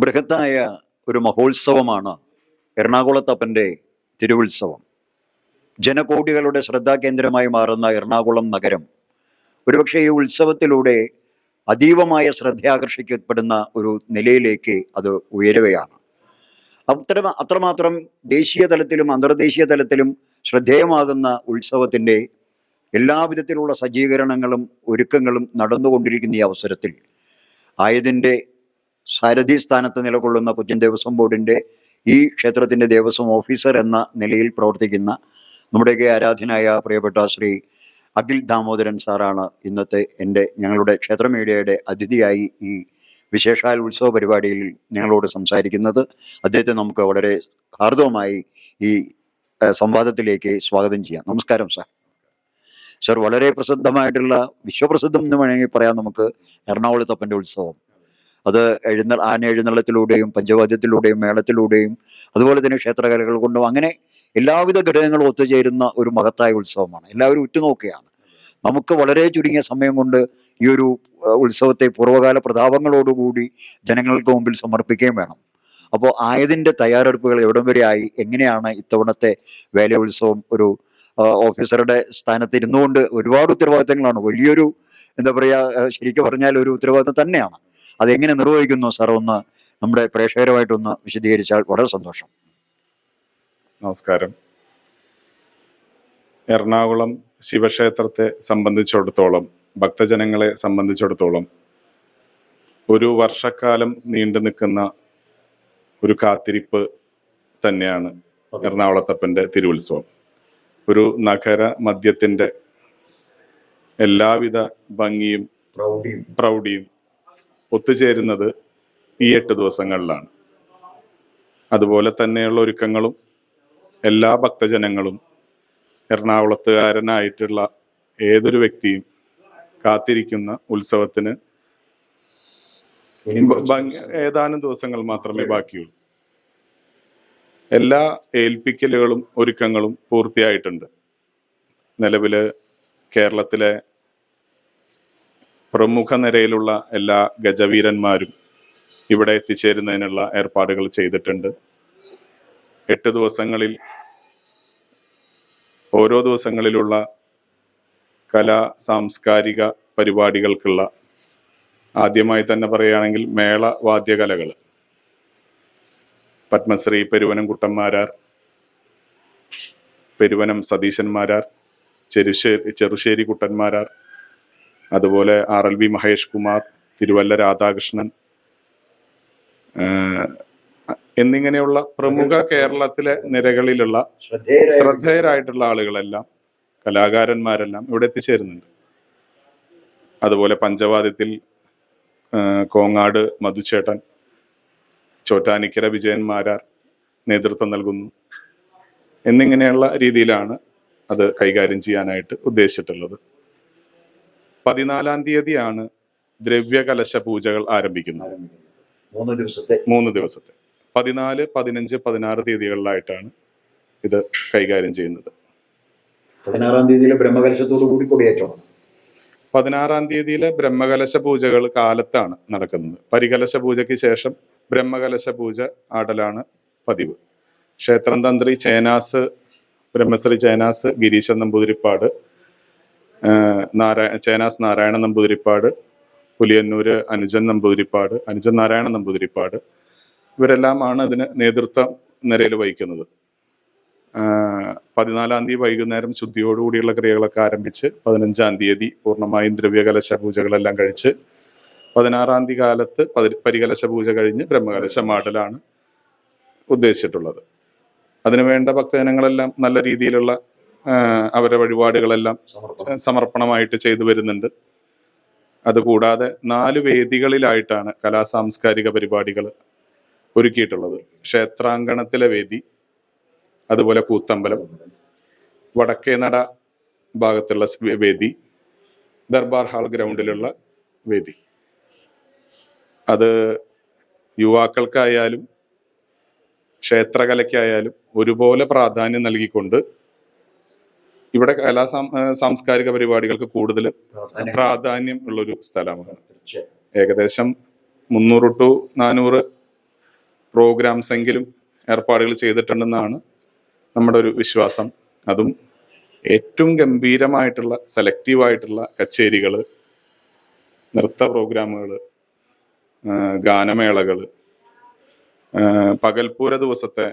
ബൃഹത്തായ ഒരു മഹോത്സവമാണ് എറണാകുളത്തപ്പൻ്റെ തിരുവുത്സവം. ജനകോടികളുടെ ശ്രദ്ധാകേന്ദ്രമായി മാറുന്ന എറണാകുളം നഗരം ഒരുപക്ഷെ ഈ ഉത്സവത്തിലൂടെ അതീവമായ ശ്രദ്ധ ആകർഷിക്കപ്പെടുന്ന ഒരു നിലയിലേക്ക് അത് ഉയരുകയാണ്. അത്രമാത്രം ദേശീയ തലത്തിലും അന്തർദേശീയ തലത്തിലും ശ്രദ്ധേയമാകുന്ന ഉത്സവത്തിൻ്റെ എല്ലാവിധത്തിലുള്ള സജ്ജീകരണങ്ങളും ഒരുക്കങ്ങളും നടന്നുകൊണ്ടിരിക്കുന്ന ഈ അവസരത്തിൽ ആയതിൻ്റെ സാരഥി സ്ഥാനത്ത് നിലകൊള്ളുന്ന കൊച്ചിൻ ദേവസ്വം ബോർഡിൻ്റെ ഈ ക്ഷേത്രത്തിൻ്റെ ദേവസ്വം ഓഫീസർ എന്ന നിലയിൽ പ്രവർത്തിക്കുന്ന നമ്മുടെയൊക്കെ ആരാധ്യനായ പ്രിയപ്പെട്ട ശ്രീ അഖിൽ ദാമോദരൻ സാറാണ് ഇന്നത്തെ ഞങ്ങളുടെ ക്ഷേത്ര മീഡിയയുടെ അതിഥിയായി ഈ വിശേഷാൽ ഉത്സവ പരിപാടിയിൽ ഞങ്ങളോട് സംസാരിക്കുന്നത്. അദ്ദേഹത്തെ നമുക്ക് വളരെ ഹാർദവമായി ഈ സംവാദത്തിലേക്ക് സ്വാഗതം ചെയ്യാം. നമസ്കാരം സാർ. സാർ, വളരെ പ്രസിദ്ധമായിട്ടുള്ള വിശ്വപ്രസിദ്ധം എന്ന് വേണമെങ്കിൽ പറയാം നമുക്ക് എറണാകുളത്തപ്പൻ്റെ ഉത്സവം. അത് ആന എഴുന്നള്ളത്തിലൂടെയും പഞ്ചവാദ്യത്തിലൂടെയും മേളത്തിലൂടെയും അതുപോലെ തന്നെ ക്ഷേത്രകലകൾ കൊണ്ടും അങ്ങനെ എല്ലാവിധ ഘടകങ്ങളും ഒത്തുചേരുന്ന ഒരു മഹത്തായ ഉത്സവമാണ്. എല്ലാവരും ഉറ്റുനോക്കുകയാണ്. നമുക്ക് വളരെ ചുരുങ്ങിയ സമയം കൊണ്ട് ഈ ഒരു ഉത്സവത്തെ പൂർവ്വകാല പ്രതാപങ്ങളോടുകൂടി ജനങ്ങൾക്ക് മുമ്പിൽ സമർപ്പിക്കുകയും വേണം. അപ്പോൾ ആയതിൻ്റെ തയ്യാറെടുപ്പുകൾ എവിടം വരെ ആയി? എങ്ങനെയാണ് ഇത്തവണത്തെ വേല ഉത്സവം ഒരു ഓഫീസറുടെ സ്ഥാനത്ത് ഇരുന്നുകൊണ്ട് ഒരുപാട് ഉത്തരവാദിത്തങ്ങളാണ്, വലിയൊരു എന്താ പറയുക, ശരിക്കും പറഞ്ഞാൽ ഒരു ഉത്തരവാദിത്തം തന്നെയാണ്. അതെങ്ങനെ നിർവഹിക്കുന്നു സാർ? ഒന്ന് നമ്മുടെ പ്രേക്ഷകരുമായിട്ടൊന്ന് വിശദീകരിച്ചാൽ വളരെ സന്തോഷം. നമസ്കാരം. എറണാകുളം ശിവക്ഷേത്രത്തെ സംബന്ധിച്ചിടത്തോളം, ഭക്തജനങ്ങളെ സംബന്ധിച്ചിടത്തോളം ഒരു വർഷക്കാലം നീണ്ടു നിൽക്കുന്ന ഒരു കാത്തിരിപ്പ് തന്നെയാണ് എറണാകുളത്തപ്പൻ്റെ തിരുവുത്സവം. ഒരു നഗര മധ്യത്തിൻ്റെ എല്ലാവിധ ഭംഗിയും പ്രൗഢിയും ഒത്തുചേരുന്നത് ഈ 8 ദിവസങ്ങളിലാണ്. അതുപോലെ തന്നെയുള്ള ഒരുക്കങ്ങളും എല്ലാ ഭക്തജനങ്ങളും, എറണാകുളത്തുകാരനായിട്ടുള്ള ഏതൊരു വ്യക്തിയും കാത്തിരിക്കുന്ന ഉത്സവത്തിന് ഏതാനും ദിവസങ്ങൾ മാത്രമേ ബാക്കിയുള്ളൂ. എല്ലാ ഏൽപ്പിക്കലുകളും ഒരുക്കങ്ങളും പൂർത്തിയായിട്ടുണ്ട്. നിലവില് കേരളത്തിലെ പ്രമുഖ നിരയിലുള്ള എല്ലാ ഗജവീരന്മാരും ഇവിടെ എത്തിച്ചേരുന്നതിനുള്ള ഏർപ്പാടുകൾ ചെയ്തിട്ടുണ്ട്. 8 ദിവസങ്ങളിൽ ഓരോ ദിവസങ്ങളിലുള്ള കലാ സാംസ്കാരിക പരിപാടികൾക്കുള്ള, ആദ്യമായി തന്നെ പറയുകയാണെങ്കിൽ മേള വാദ്യകലകൾ, പത്മശ്രീ പെരുവനം കുട്ടന്മാരാർ, പെരുവനം സതീശന്മാരാർ, ചെറുശ്ശേരി കുട്ടന്മാരാർ, അതുപോലെ RLV മഹേഷ് കുമാർ, തിരുവല്ല രാധാകൃഷ്ണൻ എന്നിങ്ങനെയുള്ള പ്രമുഖ കേരളത്തിലെ നിരകളിലുള്ള ശ്രദ്ധേയരായിട്ടുള്ള ആളുകളെല്ലാം, കലാകാരന്മാരെല്ലാം ഇവിടെ എത്തിച്ചേരുന്നുണ്ട്. അതുപോലെ പഞ്ചവാദ്യത്തിൽ കോങ്ങാട് മധുചേട്ടൻ, ചോറ്റാനിക്കര വിജയന്മാരാർ നേതൃത്വം നൽകുന്നു. എന്നിങ്ങനെയുള്ള രീതിയിലാണ് അത് കൈകാര്യം ചെയ്യാനായിട്ട് ഉദ്ദേശിച്ചിട്ടുള്ളത്. 14-ാം തീയതിയാണ് ദ്രവ്യകലശ പൂജകൾ ആരംഭിക്കുന്നത്. 3 ദിവസത്തെ 14, 15, 16 തീയതികളിലായിട്ടാണ് ഇത് കൈകാര്യം ചെയ്യുന്നത്. 16-ാം തീയതിയിലെ ബ്രഹ്മകലശത്തോടു കൂടി കൊടിയേറ്റം. 16-ാം തീയതിയിലെ ബ്രഹ്മകലശ പൂജകൾ കാലത്താണ് നടക്കുന്നത്. പരികലശ പൂജയ്ക്ക് ശേഷം ബ്രഹ്മകലശ പൂജ ആടലാണ് പതിവ്. ക്ഷേത്രം തന്ത്രി ബ്രഹ്മശ്രീ ചേനാസ് ഗിരീശൻ നമ്പൂതിരിപ്പാട്, ചേനാസ് നാരായണ നമ്പൂതിരിപ്പാട്, പുലിയന്നൂര് അനുജൻ നാരായണ നമ്പൂതിരിപ്പാട്, ഇവരെല്ലാമാണ് അതിന് നേതൃത്വം നിരയിൽ വഹിക്കുന്നത്. 14-ാം തീയതി വൈകുന്നേരം ശുദ്ധിയോടുകൂടിയുള്ള ക്രിയകളൊക്കെ ആരംഭിച്ച് 15-ാം തീയതി പൂർണ്ണമായും ദ്രവ്യകലശ പൂജകളെല്ലാം കഴിച്ച് 16-ാം തീയതി കാലത്ത് പരികലശ പൂജ കഴിഞ്ഞ് ബ്രഹ്മകലശ മാടലാണ് ഉദ്ദേശിച്ചിട്ടുള്ളത്. അതിനുവേണ്ട ഭക്തജനങ്ങളെല്ലാം നല്ല രീതിയിലുള്ള അവരുടെ വഴിപാടുകളെല്ലാം സമർപ്പണമായിട്ട് ചെയ്തു വരുന്നുണ്ട്. അതുകൂടാതെ 4 വേദികളിലായിട്ടാണ് കലാസാംസ്കാരിക പരിപാടികൾ ഒരുക്കിയിട്ടുള്ളത്. ക്ഷേത്രാങ്കണത്തിലെ വേദി, അതുപോലെ കൂത്തമ്പലം, വടക്കേനട ഭാഗത്തുള്ള വേദി, ദർബാർ ഹാൾ ഗ്രൗണ്ടിലുള്ള വേദി. അത് യുവാക്കൾക്കായാലും ക്ഷേത്രകലയ്ക്കായാലും ഒരുപോലെ പ്രാധാന്യം നൽകിക്കൊണ്ട് ഇവിടെ സാംസ്കാരിക പരിപാടികൾക്ക് കൂടുതൽ പ്രാധാന്യം ഉള്ളൊരു സ്ഥലമാണ്. ഏകദേശം 300 to 400 പ്രോഗ്രാംസ് എങ്കിലും ഏർപ്പാടുകൾ ചെയ്തിട്ടുണ്ടെന്നാണ് നമ്മുടെ ഒരു വിശ്വാസം. അതും ഏറ്റവും ഗംഭീരമായിട്ടുള്ള സെലക്റ്റീവായിട്ടുള്ള കച്ചേരികൾ, നൃത്ത പ്രോഗ്രാമുകൾ, ഗാനമേളകൾ, പകൽപ്പൂര ദിവസത്തെ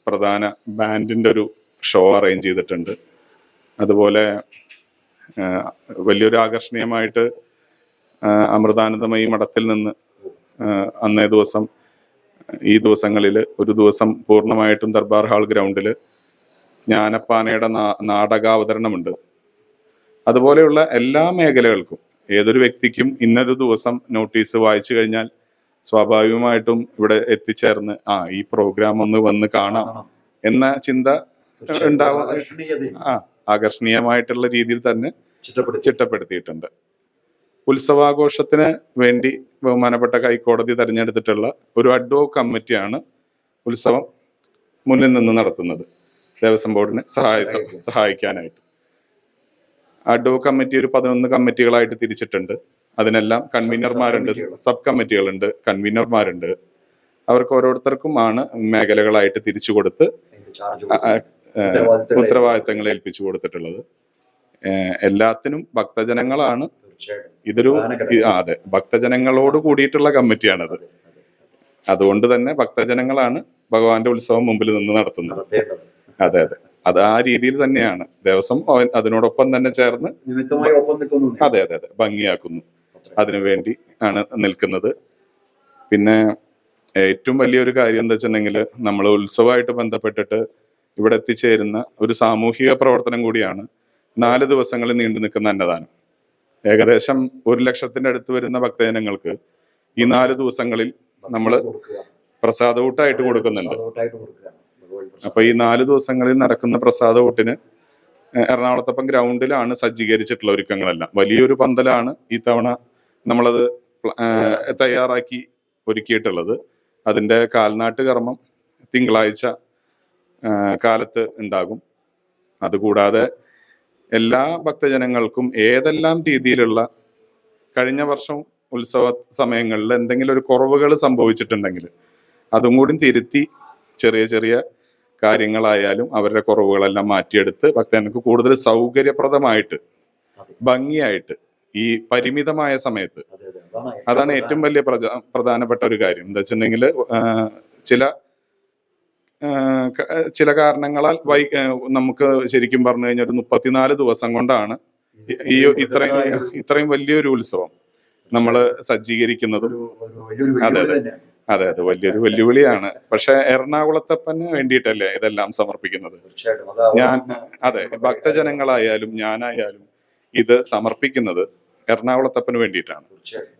പ്രധാന ബാൻഡിൻ്റെ ഒരു ഷോ അറേഞ്ച് ചെയ്തിട്ടുണ്ട്. അതുപോലെ വലിയൊരു ആകർഷണീയമായിട്ട് അമൃതാനന്ദമയി മഠത്തിൽ നിന്ന് അന്നേ ദിവസം ഈ ദിവസങ്ങളിൽ ഒരു ദിവസം പൂർണ്ണമായിട്ടും ദർബാർ ഹാൾ ഗ്രൗണ്ടിൽ ജ്ഞാനപ്പാനയുടെ നാടകാവതരണമുണ്ട്. അതുപോലെയുള്ള എല്ലാ മേഖലകൾക്കും ഏതൊരു വ്യക്തിക്കും ഇന്നൊരു ദിവസം നോട്ടീസ് വായിച്ചു കഴിഞ്ഞാൽ സ്വാഭാവികമായിട്ടും ഇവിടെ എത്തിച്ചേർന്ന് ഈ പ്രോഗ്രാം ഒന്ന് വന്ന് കാണാം എന്ന ചിന്ത ഉണ്ടാവാൻ ആകർഷണീയമായിട്ടുള്ള രീതിയിൽ തന്നെ ചിട്ടപ്പെടുത്തിയിട്ടുണ്ട്. ഉത്സവാഘോഷത്തിന് വേണ്ടി ബഹുമാനപ്പെട്ട ഹൈക്കോടതി തെരഞ്ഞെടുത്തിട്ടുള്ള ഒരു അഡ്വോക് കമ്മിറ്റിയാണ് ഉത്സവം മുന്നിൽ നിന്ന് നടത്തുന്നത്, ദേവസ്വം ബോർഡിനെ സഹായിക്കാനായിട്ട്. അഡ്വോക് കമ്മിറ്റി ഒരു 11 കമ്മിറ്റികളായിട്ട് തിരിച്ചിട്ടുണ്ട്. അതിനെല്ലാം കൺവീനർമാരുണ്ട്, സബ് കമ്മിറ്റികളുണ്ട്, കൺവീനർമാരുണ്ട്. അവർക്ക് ഓരോരുത്തർക്കും ആണ് മേഖലകളായിട്ട് തിരിച്ചു കൊടുത്ത് ഉത്തരവാദിത്തങ്ങൾ ഏൽപ്പിച്ചു കൊടുത്തിട്ടുള്ളത്. എല്ലാത്തിനും ഭക്തജനങ്ങളാണ് ഇതൊരു അതെ, ഭക്തജനങ്ങളോട് കൂടിയിട്ടുള്ള കമ്മിറ്റിയാണത്. അതുകൊണ്ട് തന്നെ ഭക്തജനങ്ങളാണ് ഭഗവാന്റെ ഉത്സവം മുമ്പിൽ നിന്ന് നടത്തുന്നത്. അതെ അതെ, അത് ആ രീതിയിൽ തന്നെയാണ് ദേവസ്വം അതിനോടൊപ്പം തന്നെ ചേർന്ന് അതെ അതെ അതെ ഭംഗിയാക്കുന്നു. അതിനുവേണ്ടി ആണ് നിൽക്കുന്നത്. പിന്നെ ഏറ്റവും വലിയൊരു കാര്യം എന്താ വെച്ചിട്ടുണ്ടെങ്കിൽ, നമ്മൾ ഉത്സവമായിട്ട് ബന്ധപ്പെട്ടിട്ട് ഇവിടെ എത്തിച്ചേരുന്ന ഒരു സാമൂഹിക പ്രവർത്തനം കൂടിയാണ് 4 ദിവസങ്ങളിൽ നീണ്ടു നിൽക്കുന്ന അന്നദാനം. ഏകദേശം 1 ലക്ഷത്തിന്റെ അടുത്ത് വരുന്ന ഭക്തജനങ്ങൾക്ക് ഈ 4 ദിവസങ്ങളിൽ നമ്മൾ പ്രസാദഊട്ടായിട്ട് കൊടുക്കുന്നുണ്ട്. അപ്പൊ ഈ 4 ദിവസങ്ങളിൽ നടക്കുന്ന പ്രസാദഊട്ടിന് എറണാകുളത്തപ്പം ഗ്രൗണ്ടിലാണ് സജ്ജീകരിച്ചിട്ടുള്ള ഒരുക്കങ്ങളെല്ലാം. വലിയൊരു പന്തലാണ് ഈ തവണ നമ്മളത് തയ്യാറാക്കി ഒരുക്കിയിട്ടുള്ളത്. അതിൻ്റെ കാൽനാട്ട് കർമ്മം തിങ്കളാഴ്ച കാലത്ത് ഉണ്ടാകും. അതുകൂടാതെ എല്ലാ ഭക്തജനങ്ങൾക്കും ഏതെല്ലാം രീതിയിലുള്ള കഴിഞ്ഞ വർഷം ഉത്സവ സമയങ്ങളിൽ എന്തെങ്കിലും ഒരു കുറവുകൾ സംഭവിച്ചിട്ടുണ്ടെങ്കിൽ അതും കൂടി തിരുത്തി ചെറിയ ചെറിയ കാര്യങ്ങളായാലും അവരുടെ കുറവുകളെല്ലാം മാറ്റിയെടുത്ത് ഭക്തജനങ്ങൾക്ക് കൂടുതൽ സൗകര്യപ്രദമായിട്ട് ഭംഗിയായിട്ട് ഈ പരിമിതമായ സമയത്ത്, അതാണ് ഏറ്റവും വലിയ പ്രധാനപ്പെട്ട ഒരു കാര്യം. എന്താ വെച്ചിട്ടുണ്ടെങ്കിൽ ചില കാരണങ്ങളാൽ നമുക്ക് ശരിക്കും പറഞ്ഞു കഴിഞ്ഞാൽ ഒരു 34 ദിവസം കൊണ്ടാണ് ഈ ഇത്രയും വലിയൊരു ഉത്സവം നമ്മൾ സജ്ജീകരിക്കുന്നതും. അതെ അതെ അതെ അതെ, വലിയൊരു വെല്ലുവിളിയാണ്. പക്ഷെ എറണാകുളത്തപ്പന് വേണ്ടിയിട്ടല്ലേ ഇതെല്ലാം സമർപ്പിക്കുന്നത്. അതെ, ഭക്തജനങ്ങളായാലും ഞാനായാലും ഇത് സമർപ്പിക്കുന്നത് എറണാകുളത്തപ്പന് വേണ്ടിയിട്ടാണ്.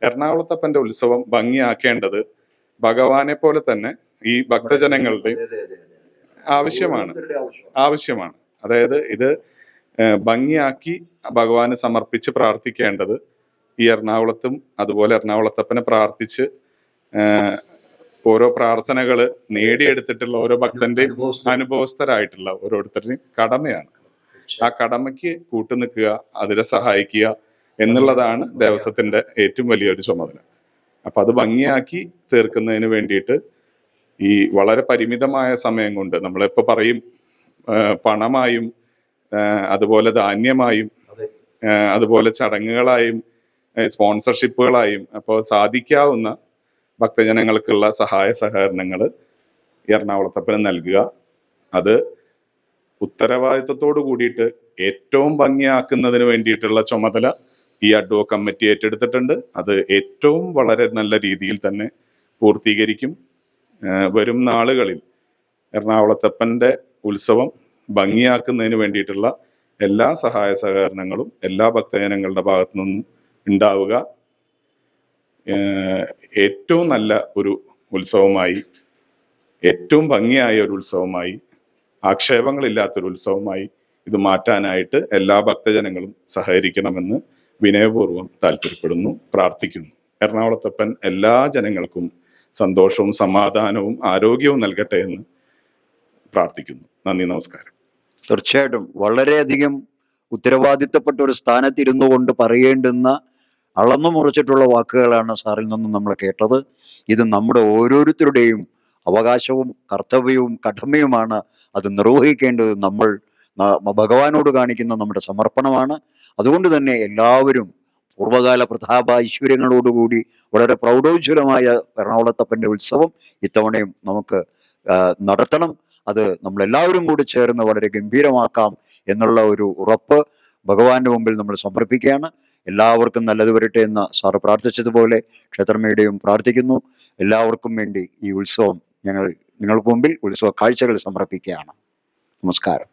എറണാകുളത്തപ്പന്റെ ഉത്സവം ഭംഗിയാക്കേണ്ടത് ഭഗവാനെ പോലെ തന്നെ ഈ ഭക്തജനങ്ങളുടെ ആവശ്യമാണ്. അതായത് ഇത് ഭംഗിയാക്കി ഭഗവാന് സമർപ്പിച്ച് പ്രാർത്ഥിക്കേണ്ടത് ഈ എറണാകുളത്തും അതുപോലെ എറണാകുളത്തപ്പനെ പ്രാർത്ഥിച്ച് ഓരോ പ്രാർത്ഥനകൾ നേടിയെടുത്തിട്ടുള്ള ഓരോ ഭക്തന്റെയും അനുഭവസ്ഥരായിട്ടുള്ള ഓരോരുത്തരുടെയും കടമയാണ്. ആ കടമയ്ക്ക് കൂട്ടുനിൽക്കുക, അതിനെ സഹായിക്കുക എന്നുള്ളതാണ് ദേവസ്വത്തിന്റെ ഏറ്റവും വലിയൊരു ചുമതല. അപ്പൊ അത് ഭംഗിയാക്കി തീർക്കുന്നതിന് വേണ്ടിയിട്ട് ഈ വളരെ പരിമിതമായ സമയം കൊണ്ട്, നമ്മളിപ്പോൾ പറയും പണമായും അതുപോലെ ധാന്യമായും അതുപോലെ ചടങ്ങുകളായും സ്പോൺസർഷിപ്പുകളായും അപ്പോൾ സാധിക്കാവുന്ന ഭക്തജനങ്ങൾക്കുള്ള സഹായ സഹകരണങ്ങൾ എറണാകുളത്തപ്പന് നൽകുക. അത് ഉത്തരവാദിത്വത്തോടു കൂടിയിട്ട് ഏറ്റവും ഭംഗിയാക്കുന്നതിന് വേണ്ടിയിട്ടുള്ള ചുമതല ഈ അഡ്വോക് കമ്മിറ്റി ഏറ്റെടുത്തിട്ടുണ്ട്. അത് ഏറ്റവും വളരെ നല്ല രീതിയിൽ തന്നെ പൂർത്തീകരിക്കും. വരും നാളുകളിൽ എറണാകുളത്തപ്പൻ്റെ ഉത്സവം ഭംഗിയാക്കുന്നതിന് വേണ്ടിയിട്ടുള്ള എല്ലാ സഹായ സഹകരണങ്ങളും എല്ലാ ഭക്തജനങ്ങളുടെ ഭാഗത്തു നിന്നും ഉണ്ടാവുക. ഏറ്റവും നല്ല ഒരു ഉത്സവമായി, ഏറ്റവും ഭംഗിയായ ഒരു ഉത്സവമായി, ആക്ഷേപങ്ങളില്ലാത്തൊരു ഉത്സവമായി ഇത് മാറ്റാനായിട്ട് എല്ലാ ഭക്തജനങ്ങളും സഹകരിക്കണമെന്ന് വിനയപൂർവ്വം താല്പര്യപ്പെടുന്നു, പ്രാർത്ഥിക്കുന്നു. എറണാകുളത്തപ്പൻ എല്ലാ ജനങ്ങൾക്കും സന്തോഷവും സമാധാനവും ആരോഗ്യവും നൽകട്ടെ എന്ന് പ്രാർത്ഥിക്കുന്നു. നന്ദി, നമസ്കാരം. തീർച്ചയായിട്ടും വളരെയധികം ഉത്തരവാദിത്തപ്പെട്ട ഒരു സ്ഥാനത്തിരുന്നു കൊണ്ട് പറയേണ്ടുന്ന അളന്നു മുറിച്ചിട്ടുള്ള വാക്കുകളാണ് സാറിൽ നിന്നും നമ്മൾ കേട്ടത്. ഇത് നമ്മുടെ ഓരോരുത്തരുടെയും അവകാശവും കർത്തവ്യവും കടമയുമാണ്. അത് നിർവഹിക്കേണ്ടത് നമ്മൾ ഭഗവാനോട് കാണിക്കുന്ന നമ്മുടെ സമർപ്പണമാണ്. അതുകൊണ്ട് തന്നെ എല്ലാവരും പൂർവ്വകാല പ്രതാപ ഐശ്വര്യങ്ങളോടുകൂടി വളരെ പ്രൗഢോജ്വലമായ എറണാകുളത്തപ്പൻ്റെ ഉത്സവം ഇത്തവണയും നമുക്ക് നടത്തണം. അത് നമ്മളെല്ലാവരും കൂടി ചേർന്ന് വളരെ ഗംഭീരമാക്കാം എന്നുള്ള ഒരു ഉറപ്പ് ഭഗവാന്റെ മുമ്പിൽ നമ്മൾ സമർപ്പിക്കുകയാണ്. എല്ലാവർക്കും നല്ലത് വരട്ടെ എന്ന് സാറ് പ്രാർത്ഥിച്ചതുപോലെ ക്ഷേത്രമേടയും പ്രാർത്ഥിക്കുന്നു. എല്ലാവർക്കും വേണ്ടി ഈ ഉത്സവം ഞങ്ങൾ നിങ്ങൾക്ക് മുമ്പിൽ ഉത്സവ കാഴ്ചകൾ സമർപ്പിക്കുകയാണ്. നമസ്കാരം.